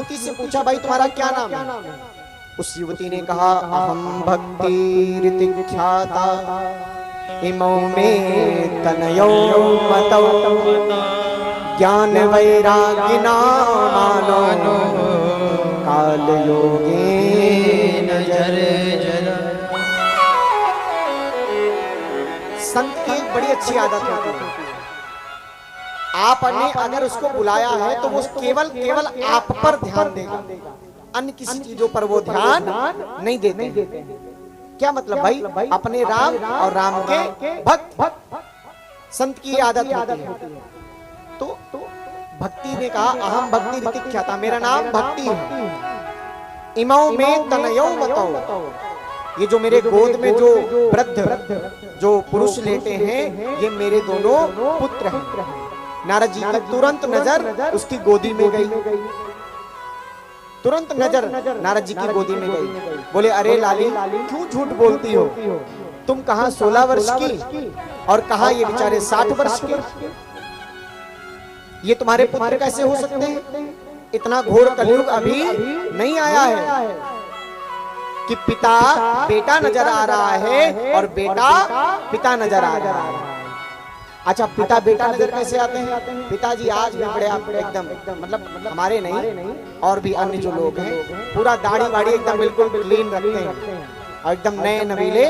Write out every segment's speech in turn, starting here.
युवती से पूछा, भाई तुम्हारा क्या नाम है? उस युवती ने कहा, अहम भक्तिरितिख्याता इमौ मे तनयो मतौ ज्ञान वैरागिना मानो काल योगेन जर्जर। संत की एक बड़ी अच्छी आदत होती है, आपने अगर उसको बुलाया है तो वो केवल केवल आप पर ध्यान देगा, अन्य किसी चीजों पर वो ध्यान नहीं देते। क्या मतलब भाई? अपने राम और राम के भक्त, संत की आदत होती है। तो भक्ति ने कहा, अहम भक्ति ऋतिख्याता, मेरा नाम भक्ति है। इमौ में तनयो मतौ, ये जो मेरे गोद में जो वृद्ध जो पुरुष लेटे हैं, ये मेरे दोनों पुत्र हैं। नारद जी की तुरंत नजर उसकी गोदी में गई, तुरंत नजर नारद जी की गोदी में गई। बोले, अरे लाली, क्यों झूठ बोलती हो? तुम कहां 16 वर्ष की और कहां ये बेचारे 60 वर्ष के? ये तुम्हारे पुत्र कैसे हो सकते हैं? इतना घोर कलयुग अभी नहीं आया है कि पिता बेटा नजर आ रहा है और बेटा पिता नजर आ रहा है। अच्छा, पिता बेटा नजर कैसे आते हैं? पिताजी आज भी बड़े एकदम मतलब हमारे नहीं और भी अन्य जो लोग हैं, पूरा दाढ़ी वाड़ी एकदम बिल्कुल क्लीन रखते हैं और एकदम नए नवीले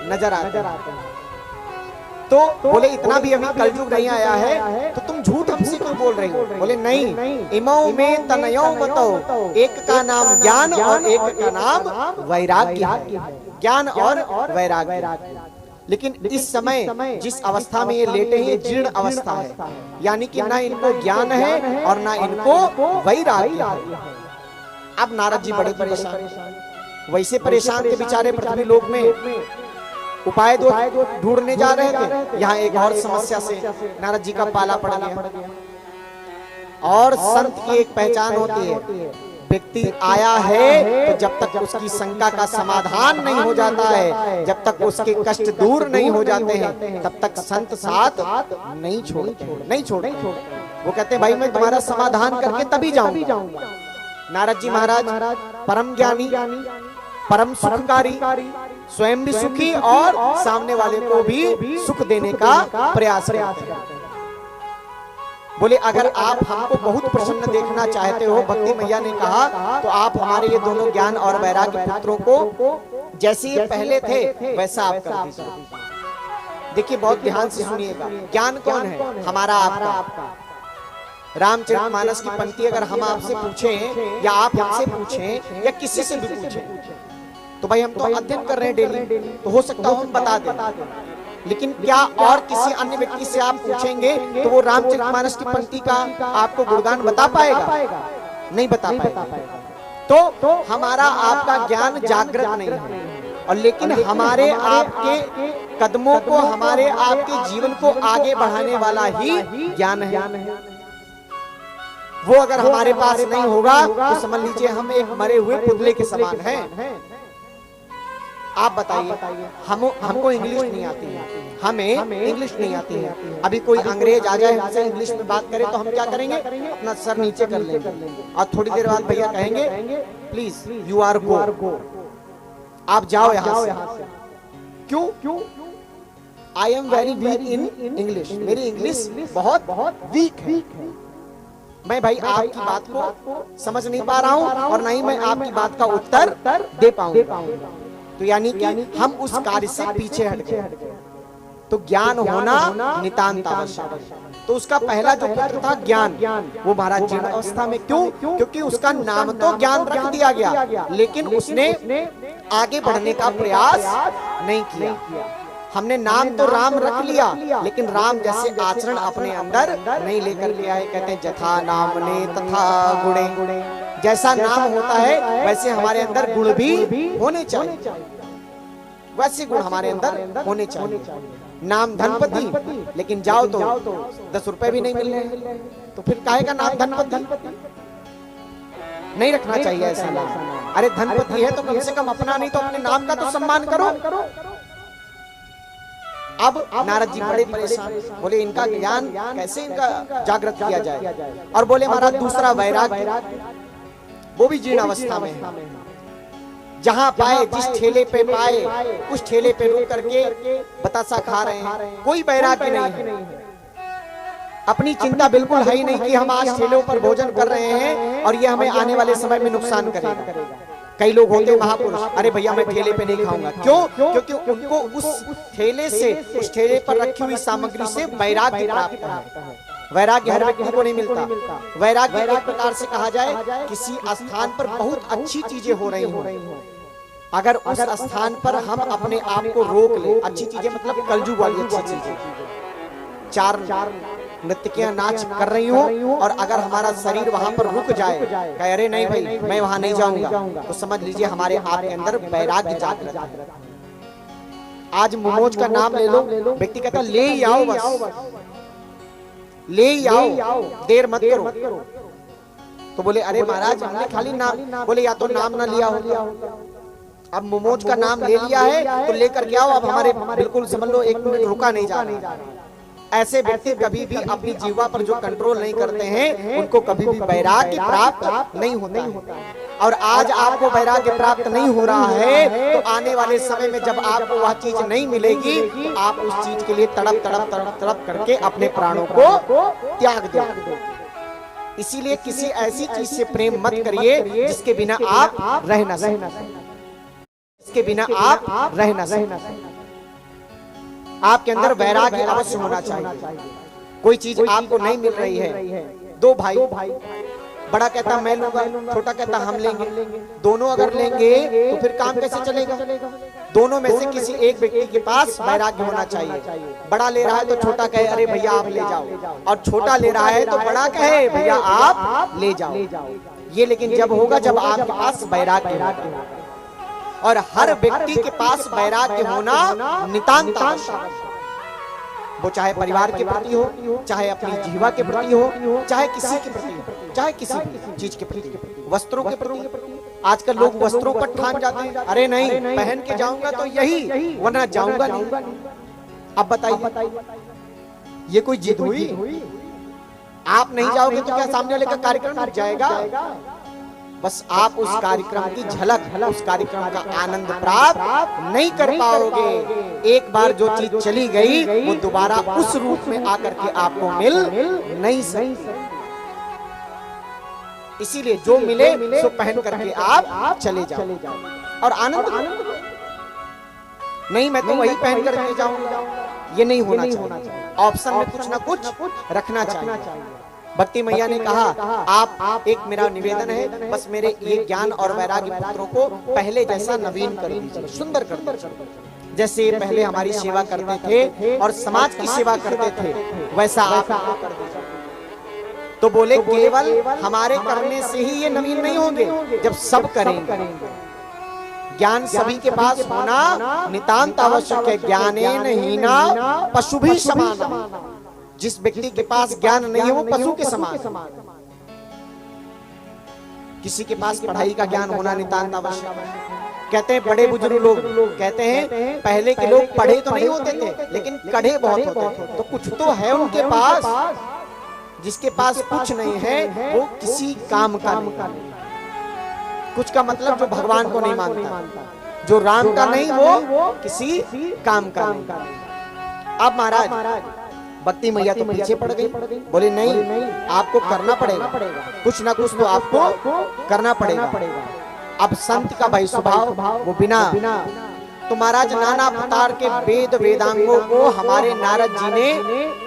नजर आते हैं। तो बोले, इतना भी अभी कलयुग नहीं आया है तो तुम झूठ हमसे क्यों बोल रही हो? बोले, नहीं, इमौ में तनयो मतौ, एक का नाम ज्ञान और एक का नाम वैराग्य है। ज्ञान और वैराग्य। लेकिन इस समय जिस अवस्था में ये लेटे हैं, ये जीर्ण अवस्था है, यानी कि ना इनको ज्ञान है और ना इनको वैराग्य है। अब नारद जी बड़े परेशान, वैसे परेशान थे बेचारे, पृथ्वी लोक में उपाय ढूंढने जा रहे थे। यहाँ एक और समस्या से नारद जी का पाला पड़ गया। और संत की एक पहचान होती है, व्यक्ति आया है तो जब तक उसकी शंका का समाधान नहीं हो जाता है, जब तक उसके कष्ट दूर नहीं हो जाते हैं, तब तक संत साथ नहीं छोड़ते। वो कहते हैं, भाई मैं तुम्हारा समाधान करके तभी जाऊंगा। नारद जी महाराज परम ज्ञानी, परम सुखकारी, स्वयं भी सुखी और सामने वाले को भी सुख देने का प्रयास करते हैं। बोले, अगर आप हमको बहुत प्रसन्न देखना चाहते हो, भक्ति मैया ने कहा, तो आप हमारे ये दोनों ज्ञान और वैराग्य पुत्रों को जैसे ये पहले थे वैसा आप कर दीजिए। देखिए, बहुत ध्यान से सुनिएगा, ज्ञान कौन है? हमारा आपका। रामचरितमानस की पंक्ति अगर हम आपसे पूछें या आप हमसे पूछें या किसी से भी पूछें, तो भाई हम तो अध्ययन कर रहे हैं डेली, तो हो सकता है हम बता दें। लेकिन क्या और किसी अन्य व्यक्ति से आप पूछेंगे तो वो रामचरितमानस की पंक्ति का आपको गुणगान बता पाएगा? नहीं बता पाएगा। तो हमारा आपका ज्ञान जागृत नहीं है, और लेकिन हमारे आपके कदमों को, हमारे आपके जीवन को आगे बढ़ाने वाला ही ज्ञान है। वो अगर हमारे पास नहीं होगा तो समझ लीजिए हम एक मरे हुए पुतले के समान हैं। आप बताइए, हमको इंग्लिश नहीं आती है, हमें इंग्लिश नहीं आती है। अभी कोई अंग्रेज आ जाए, हमसे इंग्लिश में बात करे तो हम क्या करेंगे? अपना सर नीचे कर लेंगे और थोड़ी देर बाद भैया कहेंगे, प्लीज यू आर गो, आप जाओ यहाँ से। क्यों? I am very weak in English, मेरी इंग्लिश बहुत वीक है। मैं भाई आपकी बात को समझ नहीं पा रहा हूँ और नहीं मैं आपकी बात का उत्तर दे पाऊंगा। तो यानी कि हम उस कार्य से पीछे हट गए। तो ज्ञान होना नितांत आवश्यक है। तो उसका पहला जो पुत्र था ज्ञान, वो महाराज जीर्ण अवस्था में। क्यों? क्योंकि उसका नाम तो ज्ञान रख दिया गया, लेकिन उसने आगे बढ़ने का प्रयास नहीं किया। हमने नाम तो राम रख लिया, लेकिन राम जैसे आचरण अपने अंदर नहीं लेकर के आए। कहते हैं, जथा नामने तथा गुणे, जैसा नाम होता है वैसे हमारे अंदर गुण भी होने चाहिए, वैसे गुण हमारे अंदर होने चाहिए। नाम धनपति, लेकिन जाओ तो 10 रुपए भी नहीं मिल रहे, तो फिर काहे का नाम धनपति? नहीं रखना चाहिए ऐसा नाम। अरे धनपति है तो कम से कम अपना नहीं तो अपने नाम का तो सम्मान करो। अब नारद जी बड़े परेशान, बोले इनका ज्ञान कैसे इनका जागृत किया जाए। और बोले महाराज दूसरा वैराग्य, वो भी जीर्ण अवस्था में है। जहां पाए, जिस ठेले पे पाए, उस ठेले पे रुक करके बतासा खा रहे हैं, कोई बैराग्य नहीं है। अपनी चिंता बिल्कुल है ही नहीं कि हम आज ठेलों पर भोजन कर रहे हैं और ये हमें आने वाले समय में नुकसान करेगा। कई लोग होते हैं महापुरुष, अरे भैया मैं ठेले पे नहीं खाऊंगा। क्यों? क्योंकि उनको उस ठेले से, उस ठेले पर रखी हुई सामग्री से वैराग्य प्राप्त है। वैराग्य हर व्यक्ति को नहीं मिलता। वैराग्य एक प्रकार से कहा जाए, किसी स्थान पर बहुत अच्छी चीजें हो रही हो, अगर उस स्थान पर हम अपने आप को रोक ले, अच्छी चीजें मतलब कलजुग वाली अच्छी चीजें, चार नृत्यकियां नाच कर रही हो और अगर हमारा शरीर वहां पर रुक जाए, कहे अरे नहीं भाई मैं वहां नहीं जाऊंगा, तो समझ लीजिए हमारे आप के अंदर वैराग्य जागृत है। आज मोमोज का नाम ले लो, व्यक्ति कहता ले ही आओ, बस ले ही आओ, देर मत करो। तो बोले अरे महाराज हमने खाली नाम, बोले या तो नाम ना लिया हो, अब मोमोज का नाम ले लिया है तो लेकर के आओ, अब हमारे बिल्कुल समझ लो 1 मिनट रुका नहीं जा रहा। ऐसे व्यक्ति कभी भी अपनी जीवा पर जो कंट्रोल नहीं करते हैं, उनको कभी भी वैराग्य प्राप्त नहीं होता। और आज आपको वैराग्य प्राप्त नहीं हो रहा है, तो आने वाले समय में जब आपको वह चीज नहीं मिलेगी, तो आप उस चीज के लिए तड़प तड़प तड़प तड़प करके अपने प्राणों को त्याग दो। इसीलिए किसी ऐसी चीज से प्रेम मत करिए जिसके बिना आप रह न सकें, इसके बिना आप रह न सकें। आपके अंदर वैराग्य अवश्य होना चाहिए। कोई चीज आपको नहीं मिल रही है, 2 भाई, बड़ा कहता मैं लूंगा, छोटा कहता हम लेंगे, दोनों अगर लेंगे तो फिर काम कैसे चलेगा? दोनों में से किसी एक व्यक्ति के पास वैराग्य होना चाहिए। बड़ा ले रहा है तो छोटा कहे अरे भैया आप ले जाओ, और छोटा ले रहा है तो बड़ा कहे भैया आप ले जाओ। ये लेकिन जब होगा जब आपके पास वैराग्य होगा। और हर व्यक्ति के पास वैराग्य होना नितांत आवश्यक। वो चाहे परिवार के प्रति हो, चाहे अपनी जीवा के प्रति हो, चाहे किसी के प्रति हो, चाहे किसी चीज के प्रति, वस्त्रों के प्रति। आजकल लोग वस्त्रों पर ठान जाते हैं, अरे नहीं पहन के जाऊंगा तो यही, वरना जाऊंगा नहीं। अब बताइए ये कोई जिद हुई? आप नहीं जाओगे तो क्या सामने वाले का कार्यक्रम रुक जाएगा? बस आप उस कार्यक्रम की झलक, उस कार्यक्रम का आनंद प्राप्त नहीं कर पाओगे। एक बार जो चीज चली गई वो दोबारा उस रूप में आकर के आपको मिल नहीं सकती। इसीलिए जो मिले सो पहन करके आप चले जाओ और आनंद नहीं मैं तो वही पहन करके जाऊंगा, ये नहीं होना चाहिए। ऑप्शन में कुछ ना कुछ रखना चाहिए। भक्ति मैया ने कहा आप एक मेरा निवेदन है, बस मेरे ये ज्ञान और वैराग्य पुत्रों को पहले जैसा नवीन कर दीजिए, सुंदर कर दीजिए। जैसे पहले हमारी सेवा करते थे और समाज की सेवा करते थे, वैसा आप कर दीजिए। तो बोले केवल हमारे करने से ही ये नवीन नहीं होंगे, जब सब करेंगे। ज्ञान सभी के पास होना नितांत आवश्यक है। ज्ञानेन हीना पशु भी समान। जिस व्यक्ति के पास ज्ञान नहीं है वो पशु के समान। किसी के पास पढ़ाई का ज्ञान होना नितांत आवश्यक है। कहते हैं बड़े बुजुर्ग लोग कहते हैं पहले के लोग पढ़े तो नहीं होते थे, लेकिन कढ़े बहुत होते थे। तो कुछ तो है उनके पास। जिसके पास कुछ नहीं है वो किसी काम का नहीं। कुछ का मतलब जो भगवान को नहीं मानता, जो राम का नहीं वो किसी काम का नहीं। अब महाराज भक्ति मैया तो पीछे पड़ गई, बोले नहीं आपको करना पड़ेगा, कुछ ना कुछ तो आपको करना पड़ेगा। अब संत का भाई स्वभाव वो बिना तो महाराज नाना प्रकार के वेद वेदांगों को हमारे नारद जी ने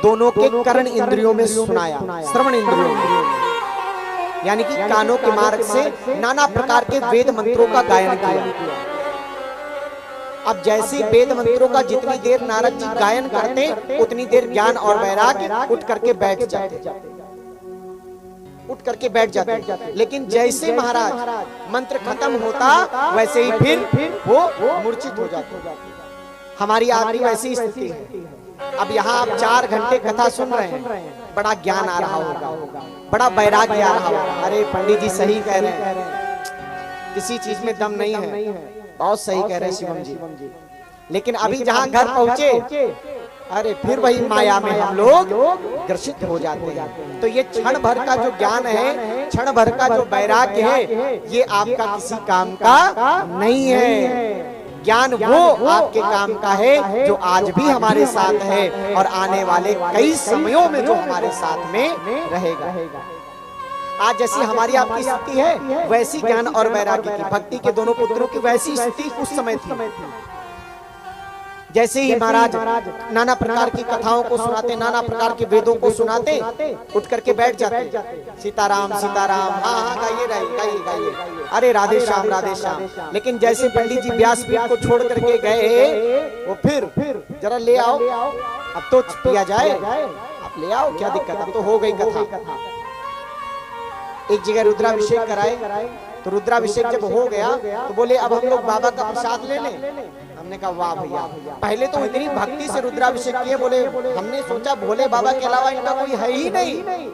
दोनों के कर्ण इंद्रियों में सुनाया, श्रवण इंद्रियों में, यानी कि कानों के मार्ग से नाना प्रकार के वेद मंत्रों का गायन किया। अब जैसे वेद मंत्रों का जितनी देर नारद जी गायन करते उतनी देर ज्ञान और वैराग्य उठ करके बैठ जाते। लेकिन जैसे महाराज मंत्र खत्म होता वैसे ही फिर वो मूर्छित हो जाते। हमारी आपकी वैसी स्थिति है। अब यहाँ आप 4 घंटे कथा सुन रहे हैं, बड़ा ज्ञान आ रहा होगा, बड़ा वैराग्य आ रहा होगा। अरे पंडित जी सही कह रहे हैं, किसी चीज में दम नहीं है, बहुत सही कह रहे हैं शिवम जी। लेकिन अभी जहाँ घर पहुंचे अरे फिर वही माया में हम लोग ग्रसित हो जाते हैं। तो ये क्षण भर का जो ज्ञान है, क्षण भर का जो वैराग्य है ये आपका किसी काम का नहीं है। ज्ञान वो आपके काम का है जो आज भी हमारे साथ है और आने वाले कई समयों में जो हमारे साथ में रहेगा। आज जैसी हमारी आपकी स्थिति है वैसी ज्ञान और वैराग्य की, भक्ति के दोनों पुत्रों की वैसी स्थिति उस समय थी। जैसे ही महाराज नाना प्रकार की कथाओं को सुनाते, नाना प्रकार के वेदों को सुनाते, उठ करके बैठ जाते, सीताराम सीताराम, हाँ हाँ गाइए गाइए गाइए, अरे राधे श्याम राधे श्याम। लेकिन जैसे पंडित जी व्यासपीठ को छोड़ करके गए, वो फिर जरा ले आओ, अब तो पिया जाए, अब ले आओ, क्या दिक्कत, अब तो हो गई कथा। एक जगह रुद्राभिषेक कराए, तो रुद्राभिषेक जब हो गया तो बोले अब हम लोग बाबा का प्रसाद ले लें। हमने कहा वाह भैया, पहले तो इतनी भक्ति से रुद्राभिषेक किए, बोले हमने सोचा भोले बाबा के अलावा इनका कोई है ही नहीं।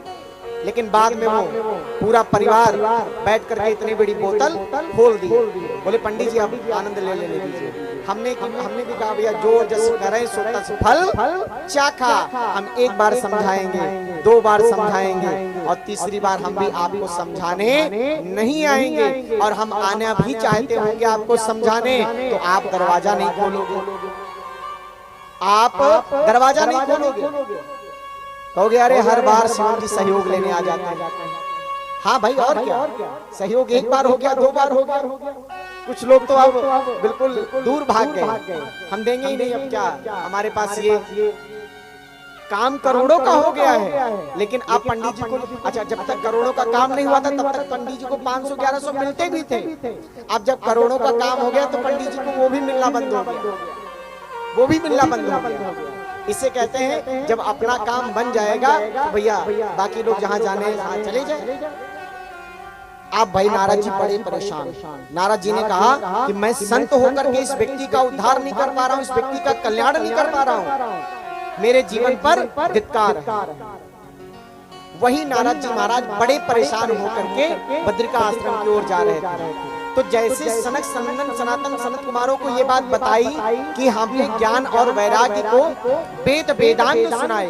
लेकिन बाद में वो पूरा परिवार बैठ करके इतनी बड़ी बोतल खोल दी, बोले पंडित जी अब आनंद ले लेने दीजिए। हमने भी कहा भैया जो जस करें सो तस फल चाखा, हम एक बार समझाएंगे, दो बार समझाएंगे और तीसरी बार हम भी आपको समझाने नहीं आएंगे। और हम आना भी चाहते होंगे आपको समझाने, तो आप दरवाजा नहीं खोलोगे, आप दरवाजा नहीं खोलोगे, कहोगे अरे हर बार शिवम जी सहयोग लेने आ जाते हैं। हाँ भाई और क्या, सहयोग एक बार हो गया, दो बार हो गया, कुछ लोग तो अब बिल्कुल दूर भाग गए, हम देंगे ही नहीं, अब क्या हमारे पास ये काम करोड़ों का हो गया है। लेकिन आप पंडित जी को, अच्छा जब तक करोड़ों का काम नहीं हुआ था तब तक पंडित जी को 500-1100 मिलते भी थे। अब जब करोड़ों का काम हो गया तो पंडित जी को वो भी मिलना बंद हो गया, वो भी मिलना बंद हो गया। इसे कहते हैं जब अपना काम बन जाएगा तो भैया बाकी लोग जहाँ जाने चले जाए। आप भाई नारद जी बड़े परेशान, नारद जी ने कहा कि मैं संत होकर के इस व्यक्ति का उद्धार नहीं कर पा रहा हूँ, इस व्यक्ति का कल्याण नहीं कर पा रहा हूँ, मेरे जीवन पर धिक्कार है। वही नारद जी महाराज बड़े परेशान होकर के बद्रिका आश्रम की ओर जा रहे थे। तो जैसे सनक सनंदन सनातन सनत कुमारों को ये बात बताई कि हमने ज्ञान और वैराग्य को वेद वेदांत सुनाए,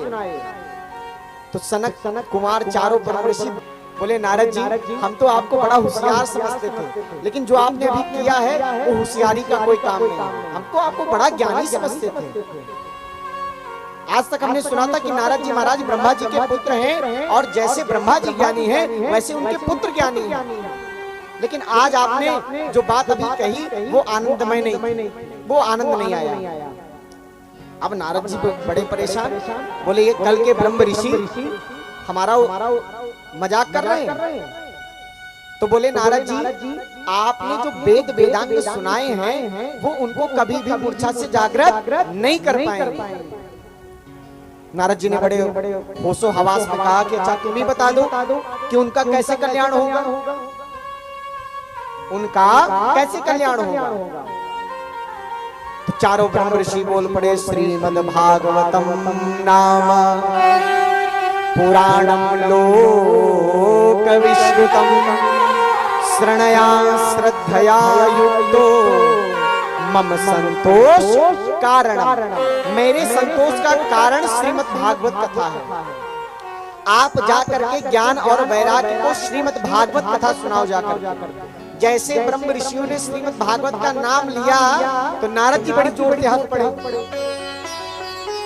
तो सनक कुमार चारों ब्रह्म ऋषि बोले नारद जी हम तो आपको बड़ा होशियार समझते थे, लेकिन जो आपने अभी किया है वो होशियारी का कोई काम नहीं, हमको आपको बड़ा ज्ञानी समझते थे। आज तक हमने सुना था कि नारद जी महाराज ब्रह्मा जी के पुत्र हैं और जैसे ब्रह्मा जी ज्ञानी हैं वैसे उनके पुत्र ज्ञानी हैं। लेकिन आज आपने जो बात अभी कही वो आनंदमय नहीं, वो आनंद नहीं आया। अब नारद जी बड़े परेशान, बोले ये कल के ब्रह्म ऋषि हमारा मजाक कर रहे हैं। तो बोले नारद जी आपने जो वेद वेदांत सुनाए हैं वो उनको कभी भी मूर्छा से जागृत नहीं कर पाएंगे। नारद जी ने बड़े होशो हवास में कहा कि अच्छा तुम ही बता दो कि उनका कैसे कल्याण होगा, उनका कैसे कल्याण होगा। तो चारों ब्रह्म ऋषि बोल पड़े श्रीमद् भागवतम नाम पुराणम लोक विश्रुतम श्रृणया श्रद्धया युक्तो मम संतोष कारण, मेरे संतोष का कारण श्रीमद् भागवत कथा है। आप जाकर के ज्ञान और वैराग्य को श्रीमद् भागवत कथा सुनाओ जाकर। जैसे ब्रह्म ऋषियों ने श्रीमद् भागवत का नाम लिया तो नारद जी बड़ी जोर से हंस पड़े,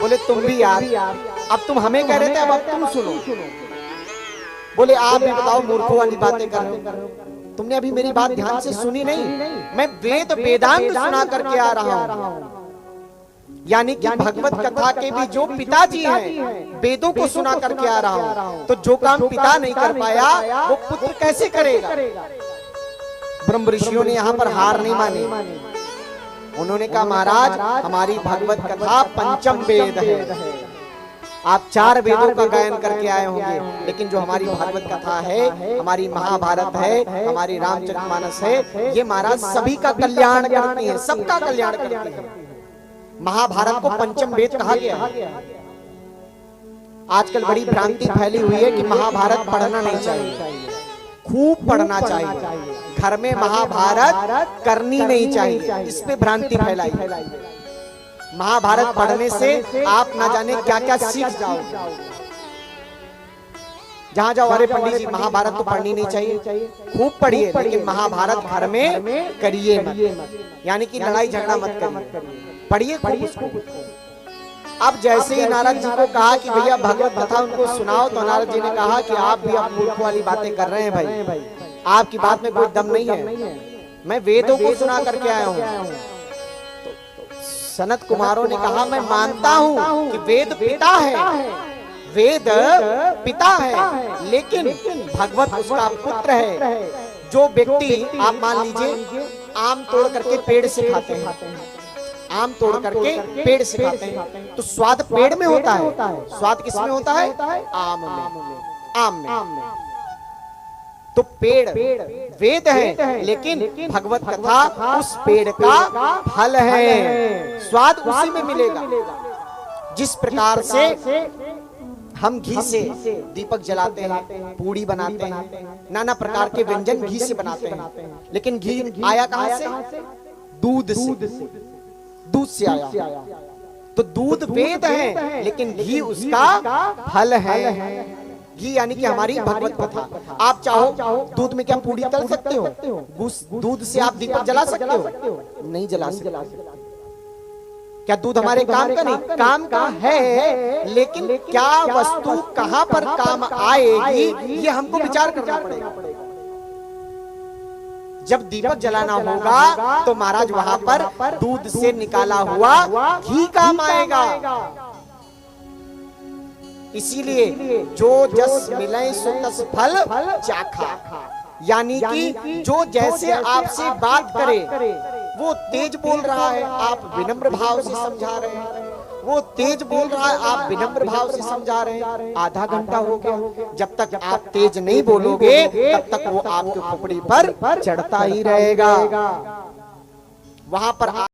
बोले तुम भी यार, अब तुम हमें कह रहे थे अब तुम सुनो। बोले आप भी बताओ मूर्खों वाली बातें कर रहे हो, तुमने अभी मेरी बात ध्यान से सुनी नहीं। मैं वेद वेदांत सुना करके आ रहा हूँ, यानी कि भगवत कथा के भी जो पिताजी हैं वेदों को सुना करके आ रहा हूँ। तो जो काम पिता नहीं कर पाया वो पुत्र कैसे करेगा। ब्रह्म ऋषियों ने यहाँ पर हार नहीं मानी, उन्होंने कहा महाराज हमारी भगवत कथा पंचम वेद है, आप 4 वेदों का गायन करके आए होंगे, लेकिन जो हमारी भागवत कथा है, हमारी महाभारत है, हमारी रामचरितमानस है, ये महाराज सभी का कल्याण करती है, सबका कल्याण करती है। महाभारत को पंचम वेद कहा गया है। आजकल बड़ी भ्रांति फैली हुई है कि महाभारत पढ़ना नहीं चाहिए, खूब पढ़ना चाहिए, घर में महाभारत करनी नहीं चाहिए, इस पे भ्रांति फैलाई। महाभारत पढ़ने से आप ना जाने क्या क्या सीख जाओगे। जहाँ जाओ अरे पंडित जी महाभारत तो पढ़नी नहीं चाहिए, खूब पढ़िए लेकिन महाभारत घर में करिए मत, यानी कि लड़ाई झगड़ा मत करिए, पढ़िए खूब उसको। अब जैसे ही नारद जी को कहा कि भैया भगवत कथा उनको सुनाओ, तो नारद जी ने कहा कि आप भी अब मूर्ख वाली बातें कर रहे हैं भाई, आपकी बात में कोई दम नहीं है, मैं वेदों को सुना करके आया हूँ। सनत कुमारों ने कहा मैं मानता हूँ कि वेद पिता है, वेद पिता है, लेकिन भगवत उसका पुत्र है। जो व्यक्ति आप मान लीजिए आम तोड़ करके पेड़ से खाते हैं, आम तोड़ करके पेड़ से खाते हैं, तो स्वाद पेड़ में होता है, स्वाद किसमें होता है? आम में, आम में। तो पेड़ वेद है, लेकिन भगवत कथा उस पेड़ का फल है, स्वाद उसी में मिलेगा। जिस प्रकार से हम घी से दीपक जलाते हैं, पूड़ी बनाते हैं, नाना प्रकार के व्यंजन घी से बनाते हैं, लेकिन घी आया कहां से? दूध से, दूध से आया। तो दूध वेद है, लेकिन घी उसका फल है। घी यानी कि हमारी भगवत कथा। आप चाहो दूध में क्या पूड़ी तल सकते हो? दूध से आप दीपक जला सकते हो? नहीं जला सकते। क्या दूध हमारे काम का नहीं? काम का है, लेकिन क्या वस्तु कहां पर काम आएगी ये हमको विचार करना पड़ेगा। जब दीपक जलाना होगा तो महाराज वहां पर दूध से निकाला हुआ घी काम आएगा। इसीलिए जो जस मिले सो तस फल चाखा, यानी कि जो जैसे आपसे बात करे, वो तेज बोल रहा है आप विनम्र भाव से समझा रहे हैं, वो तेज बोल रहा है आप विनम्र भाव से समझा रहे हैं। आधा घंटा हो गया, जब तक आप तेज नहीं बोलोगे तब तक वो आपके खोपड़ी पर चढ़ता ही रहेगा। वहां पर